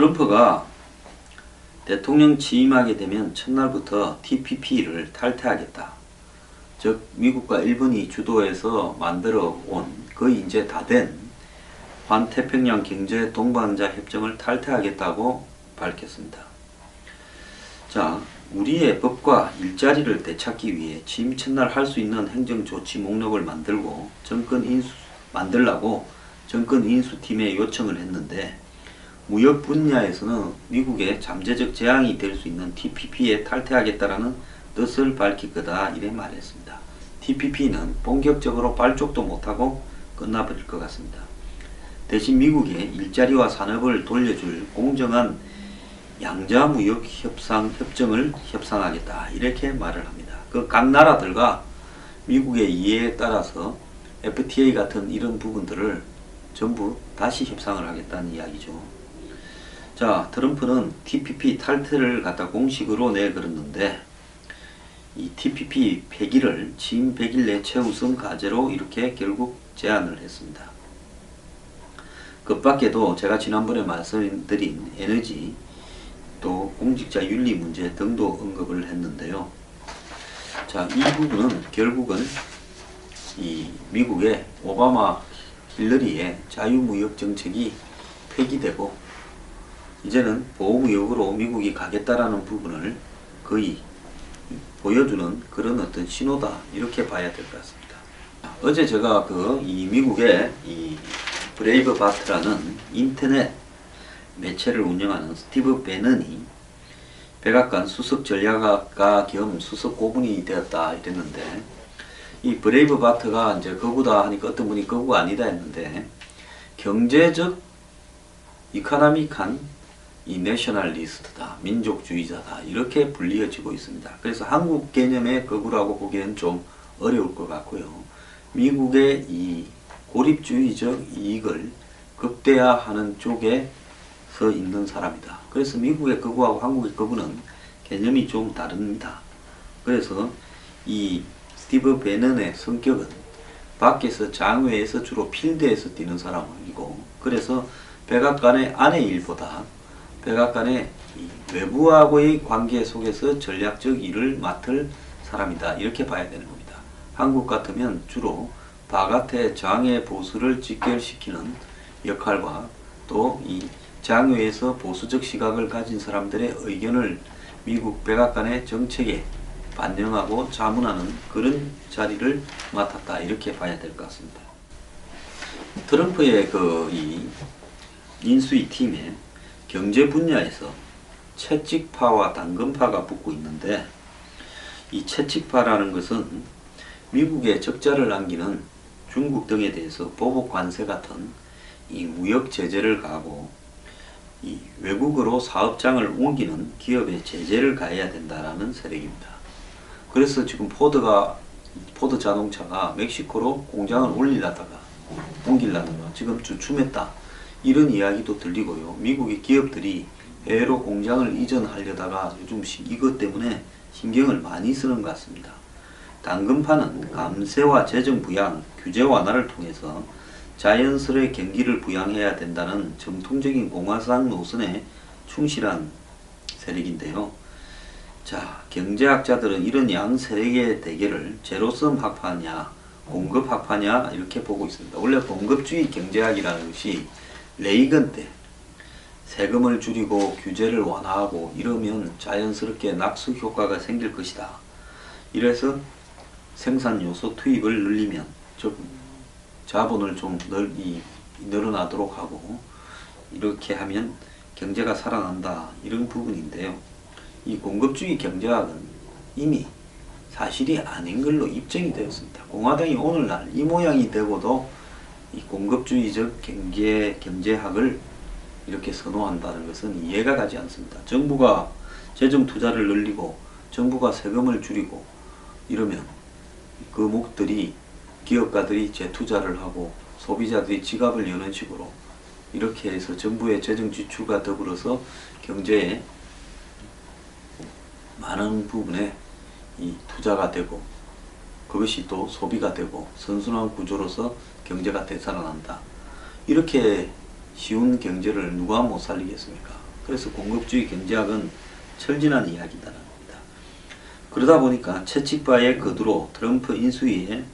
트럼프가 대통령 취임하게 되면 첫날부터 TPP를 탈퇴하겠다. 즉 미국과 일본이 주도해서 만들어 온 거의 이제 다 된 환태평양 경제 동반자 협정을 탈퇴하겠다고 밝혔습니다. 자, 우리의 법과 일자리를 되찾기 위해 취임 첫날 할 수 있는 행정조치 목록을 만들고 만들라고 정권 인수팀에 요청을 했는데, 무역 분야에서는 미국의 잠재적 재앙이 될 수 있는 TPP에 탈퇴하겠다라는 뜻을 밝힐 거다, 이래 말했습니다. TPP는 본격적으로 발족도 못하고 끝나버릴 것 같습니다. 대신 미국의 일자리와 산업을 돌려줄 공정한 양자무역 협정을 협상하겠다, 이렇게 말을 합니다. 각 나라들과 미국의 이해에 따라서 FTA 같은 이런 부분들을 전부 다시 협상을 하겠다는 이야기죠. 자, 트럼프는 TPP 탈퇴를 갖다 공식으로 내걸었는데, 이 TPP 폐기를 취임 100일 내 최우선 과제로 이렇게 결국 제안을 했습니다. 그 밖에도 제가 지난번에 말씀드린 에너지, 또 공직자 윤리 문제 등도 언급을 했는데요. 자, 이 부분은 결국은 이 미국의 오바마 힐러리의 자유무역 정책이 폐기되고 이제는 보호무역으로 미국이 가겠다라는 부분을 거의 보여주는 그런 어떤 신호다, 이렇게 봐야 될 것 같습니다. 어제 제가 이 미국의 이 브레이브 바트라는 인터넷 매체를 운영하는 스티브 배넌이 백악관 수석 전략가 겸 수석 고문이 되었다 이랬는데, 이 브레이브 바트가 이제 거구다 하니까 어떤 분이 거구가 아니다 했는데, 경제적 이코노믹한 이 내셔널리스트다, 민족주의자다, 이렇게 불리어지고 있습니다. 그래서 한국 개념의 거구라고 보기에는 좀 어려울 것 같고요. 미국의 이 고립주의적 이익을 극대화하는 쪽에서 있는 사람이다. 그래서 미국의 거구하고 한국의 거구는 개념이 좀 다릅니다. 그래서 이 스티브 배넌의 성격은 밖에서 장외에서 주로 필드에서 뛰는 사람이고, 그래서 백악관의 안의 일보다 백악관의 외부하고의 관계 속에서 전략적 일을 맡을 사람이다, 이렇게 봐야 되는 겁니다. 한국 같으면 주로 바깥의 장외 보수를 직결시키는 역할과 또 이 장외에서 보수적 시각을 가진 사람들의 의견을 미국 백악관의 정책에 반영하고 자문하는 그런 자리를 맡았다, 이렇게 봐야 될 것 같습니다. 트럼프의 이 인수위 팀에 경제 분야에서 채찍파와 당근파가 붙고 있는데, 이 채찍파라는 것은 미국에 적자를 남기는 중국 등에 대해서 보복 관세 같은 이 무역 제재를 가하고, 이 외국으로 사업장을 옮기는 기업에 제재를 가해야 된다라는 세력입니다. 그래서 지금 포드 자동차가 멕시코로 공장을 옮기려다가 지금 주춤했다, 이런 이야기도 들리고요. 미국의 기업들이 해외로 공장을 이전하려다가 요즘 이것 때문에 신경을 많이 쓰는 것 같습니다. 당근파는 감세와 재정 부양, 규제 완화를 통해서 자연스레 경기를 부양해야 된다는 정통적인 공화당 노선에 충실한 세력인데요. 자, 경제학자들은 이런 양 세력의 대결을 제로섬 학파냐, 공급 학파냐, 이렇게 보고 있습니다. 원래 공급주의 경제학이라는 것이 레이건 때 세금을 줄이고 규제를 완화하고 이러면 자연스럽게 낙수 효과가 생길 것이다. 이래서 생산 요소 투입을 늘리면, 즉 자본을 좀 늘어나도록 하고, 이렇게 하면 경제가 살아난다, 이런 부분인데요. 이 공급주의 경제학은 이미 사실이 아닌 걸로 입증이 되었습니다. 공화당이 오늘날 이 모양이 되고도 이 공급주의적 경제학을 이렇게 선호한다는 것은 이해가 가지 않습니다. 정부가 재정 투자를 늘리고 정부가 세금을 줄이고 이러면 그 목들이 기업가들이 재투자를 하고 소비자들이 지갑을 여는 식으로 이렇게 해서 정부의 재정 지출과 더불어서 경제에 많은 부분에 이 투자가 되고 그것이 또 소비가 되고 선순환 구조로서 경제가 되살아난다. 이렇게 쉬운 경제를 누가 못 살리겠습니까? 그래서 공급주의 경제학은 철진한 이야기다라는 겁니다. 그러다 보니까 채찍바의 거두로 트럼프 인수위에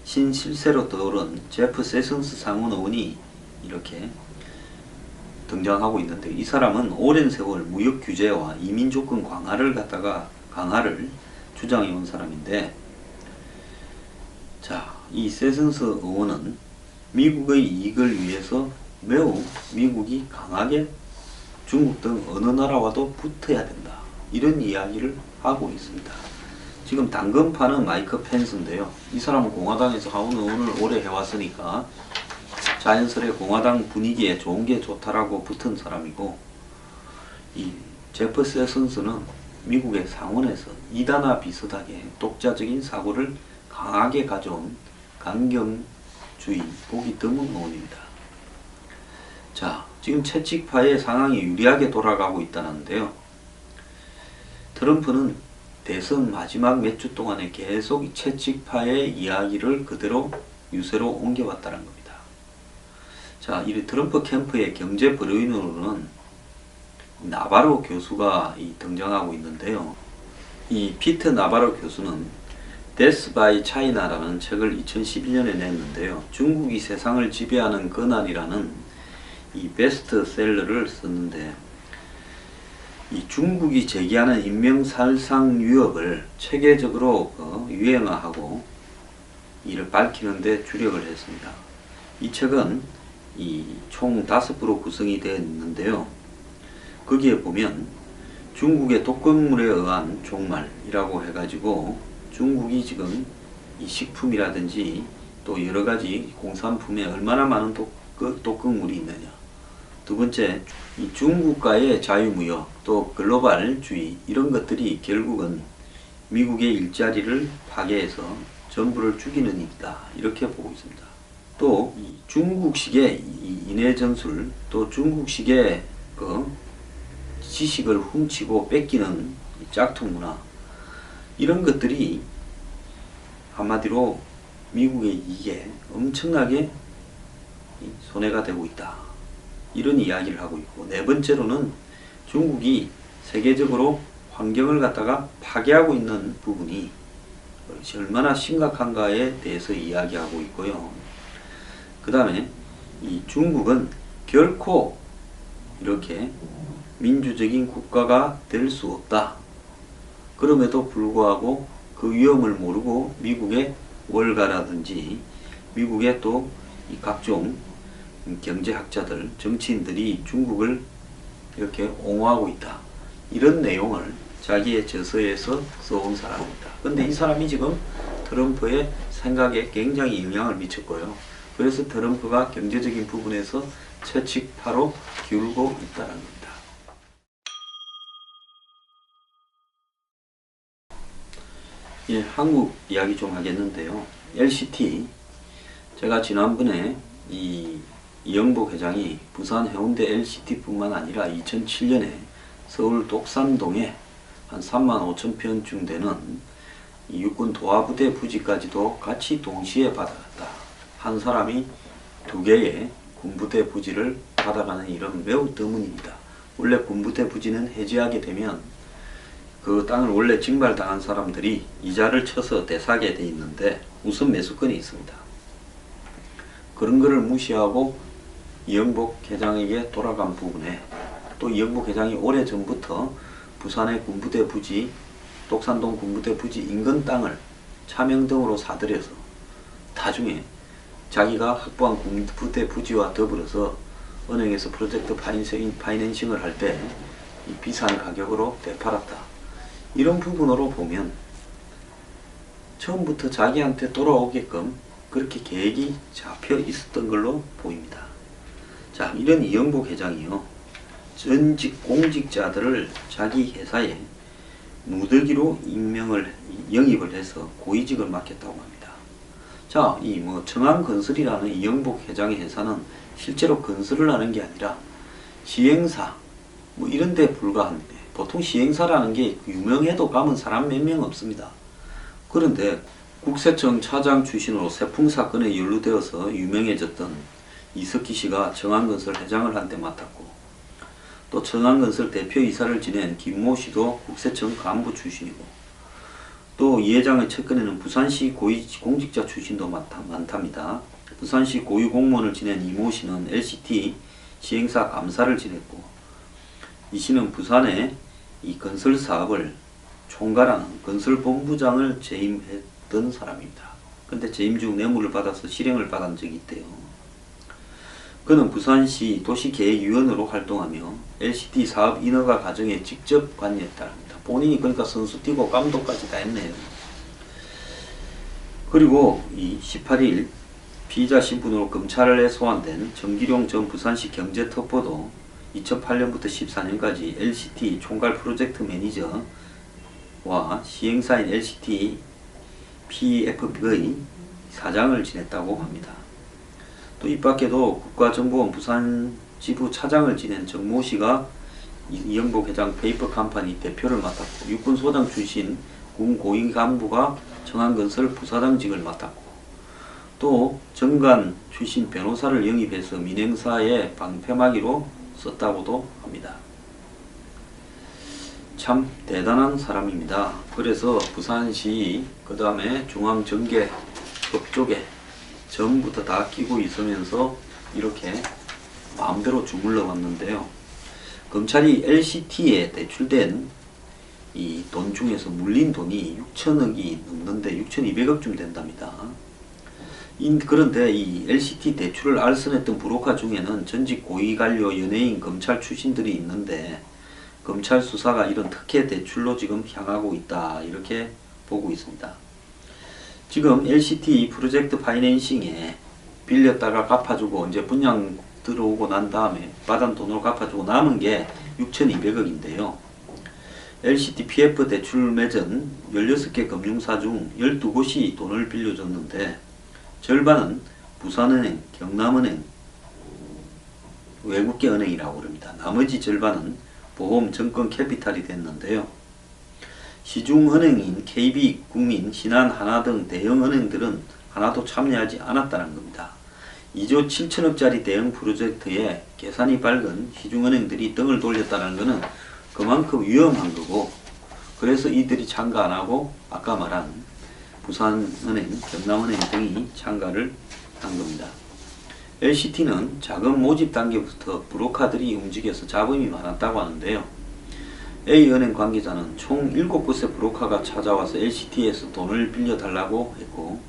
신실세로 떠오른 제프 세슨스 상원 의원이 이렇게 등장하고 있는데, 이 사람은 오랜 세월 무역 규제와 이민 조건 강화를 주장해 온 사람인데, 자, 이 세슨스 의원은 미국의 이익을 위해서 매우 미국이 강하게 중국 등 어느 나라와도 붙어야 된다, 이런 이야기를 하고 있습니다. 지금 당근 파는 마이크 펜스인데요. 이 사람은 공화당에서 하원 의원을 오래 해왔으니까 자연스레 공화당 분위기에 좋은 게 좋다라고 붙은 사람이고, 이 제프 세슨스는 미국의 상원에서 이다나 비슷하게 독자적인 사고를 강하게 가져온 강경주의 보기 드문 의원입니다. 자, 지금 채찍파의 상황이 유리하게 돌아가고 있다는데요. 트럼프는 대선 마지막 몇 주 동안에 계속 채찍파의 이야기를 그대로 유세로 옮겨왔다는 겁니다. 자, 이 트럼프 캠프의 경제 불효인으로는 나바로 교수가 등장하고 있는데요. 이 피트 나바로 교수는 Death by China라는 책을 2011년에 냈는데요. 중국이 세상을 지배하는 그날이라는 이 베스트셀러를 썼는데, 이 중국이 제기하는 인명살상 위협을 체계적으로 유행화하고 이를 밝히는 데 주력을 했습니다. 이 책은 총 5부로 구성이 되어 있는데요. 거기에 보면 중국의 독극물에 의한 종말이라고 해가지고 중국이 지금 이 식품이라든지 또 여러가지 공산품에 얼마나 많은 독극물이 있느냐, 두 번째, 이 중국과의 자유무역 또 글로벌주의, 이런 것들이 결국은 미국의 일자리를 파괴해서 정부를 죽이는 일이다, 이렇게 보고 있습니다. 또 중국식의 인해전술, 또 중국식의 지식을 훔치고 뺏기는 짝퉁 문화, 이런 것들이 한마디로 미국의 이익에 엄청나게 손해가 되고 있다, 이런 이야기를 하고 있고, 네 번째로는 중국이 세계적으로 환경을 갖다가 파괴하고 있는 부분이 얼마나 심각한가에 대해서 이야기하고 있고요. 그 다음에 이 중국은 결코 이렇게 민주적인 국가가 될 수 없다. 그럼에도 불구하고 그 위험을 모르고 미국의 월가라든지 미국의 또 이 각종 경제학자들, 정치인들이 중국을 이렇게 옹호하고 있다, 이런 내용을 자기의 저서에서 써온 사람입니다. 근데 이 사람이 지금 트럼프의 생각에 굉장히 영향을 미쳤고요. 그래서 트럼프가 경제적인 부분에서 채찍파로 기울고 있다는 겁니다. 예, 한국 이야기 좀 하겠는데요. LCT, 제가 지난번에 이영복 회장이 부산 해운대 LCT뿐만 아니라 2007년에 서울 독산동에 한 35,000평쯤 되는 육군 도하부대 부지까지도 같이 동시에 받아갔다. 한 사람이 2개의 군부대 부지를 받아가는 일은 매우 드문입니다. 원래 군부대 부지는 해지하게 되면 그 땅을 원래 징발당한 사람들이 이자를 쳐서 되사게 돼 있는데 우선 매수권이 있습니다. 그런 거를 무시하고 이영복 회장에게 돌아간 부분에, 또 이영복 회장이 오래전부터 부산의 군부대 부지, 독산동 군부대 부지 인근 땅을 차명 등으로 사들여서 나중에 자기가 확보한 군부대 부지와 더불어서 은행에서 프로젝트 파이낸싱을 할 때 이 비싼 가격으로 되팔았다. 이런 부분으로 보면 처음부터 자기한테 돌아오게끔 그렇게 계획이 잡혀 있었던 걸로 보입니다. 자, 이런 이영복 회장이요, 전직 공직자들을 자기 회사에 무더기로 영입을 해서 고위직을 맡겼다고 합니다. 자, 청암건설이라는 이영복 회장의 회사는 실제로 건설을 하는 게 아니라 시행사 이런 데 불과합니다. 보통 시행사라는 게 유명해도 가면 사람 몇 명 없습니다. 그런데 국세청 차장 출신으로 세풍사건에 연루되어서 유명해졌던 이석기 씨가 청암건설 회장을 한때 맡았고, 또 청안건설 대표이사를 지낸 김모 씨도 국세청 간부 출신이고, 또 이 회장의 측근에는 부산시 고위공직자 출신도 많답니다. 부산시 고위공무원을 지낸 이모 씨는 LCT 시행사 감사를 지냈고, 이 씨는 부산의 이 건설 사업을 총괄하는 건설본부장을 재임했던 사람입니다. 근데 재임 중 뇌물을 받아서 실형을 받은 적이 있대요. 그는 부산시 도시계획위원으로 활동하며 LCT 사업 인허가 과정에 직접 관여했다 합니다. 본인이 그러니까 선수 뛰고 감독까지 다 했네요. 그리고 이 18일 피의자 신분으로 검찰에 소환된 정기룡 전 부산시 경제특보도 2008년부터 14년까지 LCT 총괄 프로젝트 매니저와 시행사인 LCT PF의 사장을 지냈다고 합니다. 또 이 밖에도 국가정보원 부산지부 차장을 지낸 정모 씨가 이영복 회장 페이퍼컴퍼니 대표를 맡았고, 육군소장 출신 군 고위 간부가 청안건설 부사장직을 맡았고, 또 정관 출신 변호사를 영입해서 민행사의 방패막이로 썼다고도 합니다. 참 대단한 사람입니다. 그래서 부산시 그 다음에 중앙정계법 쪽에 전부터 다 끼고 있으면서 이렇게 마음대로 주물러 왔는데요. 검찰이 LCT에 대출된 이 돈 중에서 물린 돈이 6천억이 넘는데 6,200억쯤 된답니다. 그런데 이 LCT 대출을 알선했던 브로커 중에는 전직 고위관료 연예인 검찰 출신들이 있는데, 검찰 수사가 이런 특혜 대출로 지금 향하고 있다, 이렇게 보고 있습니다. 지금 LCT 프로젝트 파이낸싱에 빌렸다가 갚아주고 이제 분양 들어오고 난 다음에 받은 돈으로 갚아주고 남은 게 6,200억인데요. LCT PF 대출 맺은 16개 금융사 중 12곳이 돈을 빌려줬는데, 절반은 부산은행, 경남은행, 외국계 은행이라고 합니다. 나머지 절반은 보험, 증권, 캐피탈이 됐는데요. 시중은행인 KB, 국민, 신한, 하나 등 대형 은행들은 하나도 참여하지 않았다는 겁니다. 2조 7천억짜리 대형 프로젝트에 계산이 밝은 시중은행들이 등을 돌렸다는 것은 그만큼 위험한 거고, 그래서 이들이 참가 안 하고 아까 말한 부산은행, 경남은행 등이 참가를 한 겁니다. LCT는 자금 모집 단계부터 브로커들이 움직여서 자금이 많았다고 하는데요. A은행 관계자는 총 7곳의 브로커가 찾아와서 LCT에서 돈을 빌려달라고 했고,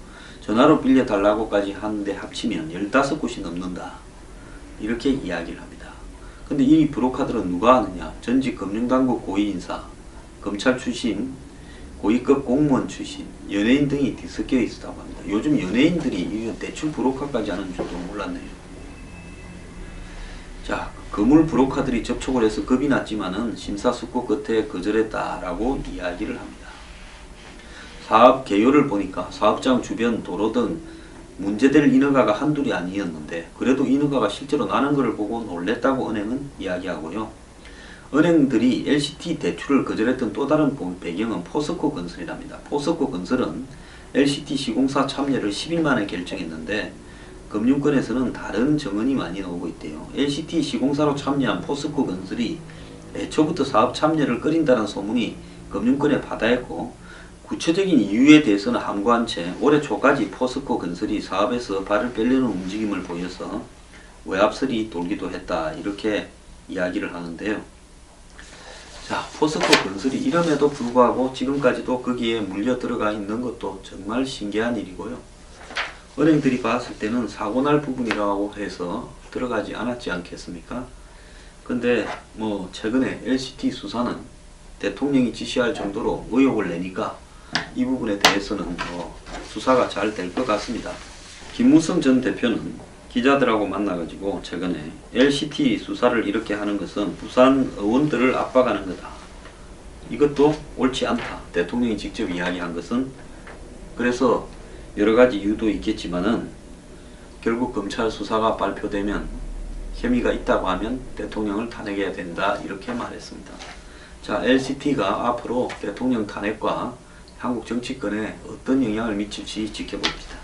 전화로 빌려달라고까지 하는데 합치면 15곳이 넘는다, 이렇게 이야기를 합니다. 근데 이 브로커들은 누가 하느냐? 전직 금융당국 고위인사, 검찰 출신, 고위급 공무원 출신, 연예인 등이 뒤섞여 있었다고 합니다. 요즘 연예인들이 대출 브로커까지 하는 줄도 몰랐네요. 자, 거물 브로커들이 접촉을 해서 겁이 났지만은 심사숙고 끝에 거절했다라고 이야기를 합니다. 사업 개요를 보니까 사업장 주변 도로 등 문제될 인허가가 한둘이 아니었는데, 그래도 인허가가 실제로 나는 것을 보고 놀랬다고 은행은 이야기하고요. 은행들이 LCT 대출을 거절했던 또 다른 배경은 포스코 건설이랍니다. 포스코 건설은 LCT 시공사 참여를 10일 만에 결정했는데, 금융권에서는 다른 정언이 많이 나오고 있대요. LCT 시공사로 참여한 포스코 건설이 애초부터 사업 참여를 꺼린다는 소문이 금융권에 받아했고, 구체적인 이유에 대해서는 함구한 채 올해 초까지 포스코 건설이 사업에서 발을 빼려는 움직임을 보여서 외압설이 돌기도 했다, 이렇게 이야기를 하는데요. 자, 포스코 건설이 이름에도 불구하고 지금까지도 거기에 물려 들어가 있는 것도 정말 신기한 일이고요. 은행들이 봤을 때는 사고날 부분이라고 해서 들어가지 않았지 않겠습니까? 근데 뭐 최근에 LCT 수사는 대통령이 지시할 정도로 의혹을 내니까 이 부분에 대해서는 수사가 잘 될 것 같습니다. 김무성 전 대표는 기자들하고 만나가지고 최근에 LCT 수사를 이렇게 하는 것은 부산 의원들을 압박하는 거다, 이것도 옳지 않다, 대통령이 직접 이야기한 것은. 그래서 여러가지 이유도 있겠지만은 결국 검찰 수사가 발표되면 혐의가 있다고 하면 대통령을 탄핵해야 된다, 이렇게 말했습니다. 자, LCT가 앞으로 대통령 탄핵과 한국 정치권에 어떤 영향을 미칠지 지켜봅시다.